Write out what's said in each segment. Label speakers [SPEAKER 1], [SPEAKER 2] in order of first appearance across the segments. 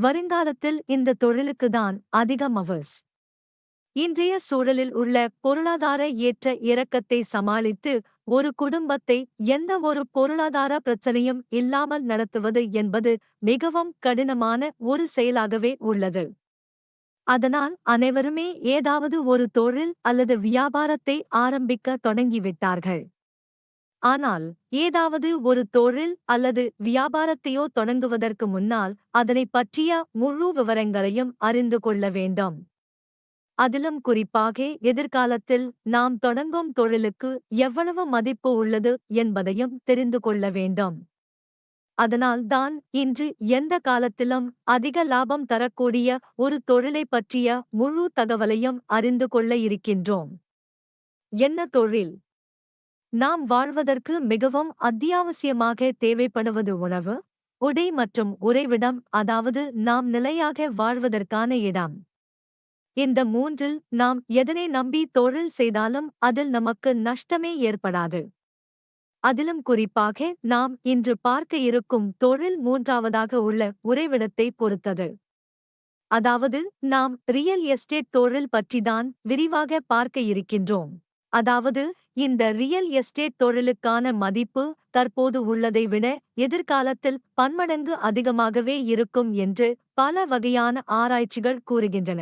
[SPEAKER 1] வருங்காலத்தில் இந்த தொழிலுக்குதான் அதிக மவஸ். இன்றைய சூழலில் உள்ள பொருளாதார ஏற்ற இறக்கத்தை சமாளித்து ஒரு குடும்பத்தை எந்த ஒரு பொருளாதார பிரச்சனையும் இல்லாமல் நடத்துவது என்பது மிகவும் கடினமான ஒரு செயலாகவே உள்ளது. அதனால் அனைவருமே ஏதாவது ஒரு தொழில் அல்லது வியாபாரத்தை ஆரம்பிக்க தொடங்கிவிட்டார்கள். ஆனால் ஏதாவது ஒரு தொழில் அல்லது வியாபாரத்தையோ தொடங்குவதற்கு முன்னால் அதனைப் பற்றிய முழு விவரங்களையும் அறிந்து கொள்ள வேண்டும். அதிலும் குறிப்பாக எதிர்காலத்தில் நாம் தொடங்கும் தொழிலுக்கு எவ்வளவு மதிப்பு உள்ளது என்பதையும் தெரிந்து கொள்ள வேண்டும். அதனால் தான் இன்று எந்த காலத்திலும் அதிக லாபம் தரக்கூடிய ஒரு தொழிலைப் பற்றிய முழு தகவலையும் அறிந்து கொள்ள இருக்கின்றோம். என்ன தொழில்? நாம் வாழ்வதற்கு மிகவும் அத்தியாவசியமாக தேவைப்படுவது உணவு, உடை மற்றும் உறைவிடம், அதாவது நாம் நிலையாக வாழ்வதற்கான இடம். இந்த மூன்றில் நாம் எதனை நம்பி தொழில் செய்தாலும் அதில் நமக்கு நஷ்டமே ஏற்படாது. அதிலும் குறிப்பாக நாம் இன்று பார்க்க இருக்கும் தொழில் மூன்றாவதாக உள்ள உறைவிடத்தை பொறுத்தது. அதாவது நாம் ரியல் எஸ்டேட் தொழில் பற்றிதான் விரிவாக பார்க்க இருக்கின்றோம். அதாவது இந்த ரியல் எஸ்டேட் தொழிலுக்கான மதிப்பு தற்போது உள்ளதை விட எதிர்காலத்தில் பன்மடங்கு அதிகமாகவே இருக்கும் என்று பல வகையான ஆராய்ச்சிகள் கூறுகின்றன.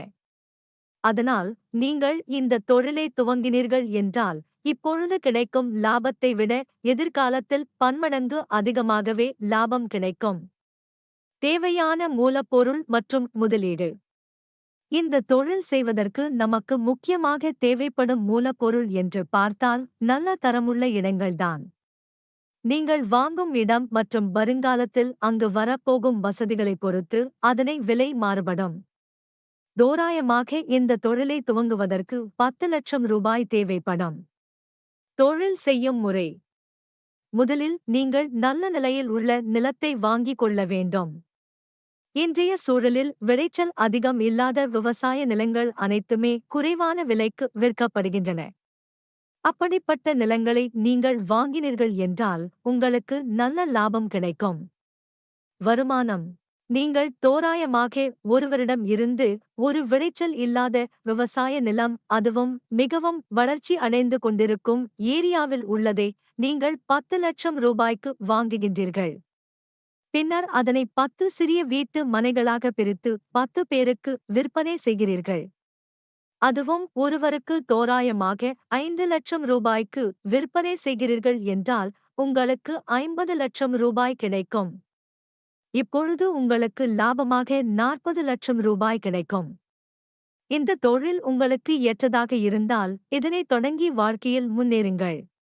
[SPEAKER 1] அதனால் நீங்கள் இந்த தொழிலை துவங்கினீர்கள் என்றால் இப்பொழுது கிடைக்கும் லாபத்தை விட எதிர்காலத்தில் பன்மடங்கு அதிகமாகவே லாபம் கிடைக்கும். தேவையான மூலப்பொருள் மற்றும் முதலீடு. இந்த தொழில் செய்வதற்கு நமக்கு முக்கியமாக தேவைப்படும் மூலப்பொருள் என்று பார்த்தால் நல்ல தரமுள்ள இடங்கள்தான். நீங்கள் வாங்கும் இடம் மற்றும் வருங்காலத்தில் அங்கு வரப்போகும் வசதிகளைப் பொறுத்து அதனை விலை மாறுபடும். தோராயமாக இந்த தொழிலை துவங்குவதற்கு 10 லட்சம் ரூபாய் தேவைப்படும். தொழில் செய்யும் முறை. முதலில் நீங்கள் நல்ல நிலையில் உள்ள நிலத்தை வாங்கிக் கொள்ள வேண்டும். இன்றைய சூழலில் விளைச்சல் அதிகம் இல்லாத விவசாய நிலங்கள் அனைத்துமே குறைவான விலைக்கு விற்கப்படுகின்றன. அப்படிப்பட்ட நிலங்களை நீங்கள் வாங்கினீர்கள் என்றால் உங்களுக்கு நல்ல லாபம் கிடைக்கும். வருமானம். நீங்கள் தோராயமாக ஒருவரிடம் இருந்து ஒரு விளைச்சல் இல்லாத விவசாய நிலம், அதுவும் மிகவும் வளர்ச்சி அடைந்து கொண்டிருக்கும் ஏரியாவில் உள்ளதை நீங்கள் 10 லட்சம் ரூபாய்க்கு வாங்குகின்றீர்கள். பின்னர் அதனை 10 சிறிய வீட்டு மனைகளாக பிரித்து 10 பேருக்கு விற்பனை செய்கிறீர்கள். அதுவும் ஒருவருக்கு தோராயமாக 5 லட்சம் ரூபாய்க்கு விற்பனை செய்கிறீர்கள் என்றால் உங்களுக்கு 50 லட்சம் ரூபாய் கிடைக்கும். இப்பொழுது உங்களுக்கு லாபமாக 40 லட்சம் ரூபாய் கிடைக்கும். இந்த தொழில் உங்களுக்கு ஏற்றதாக இருந்தால் இதனை தொடங்கி வாழ்க்கையில் முன்னேறுங்கள்.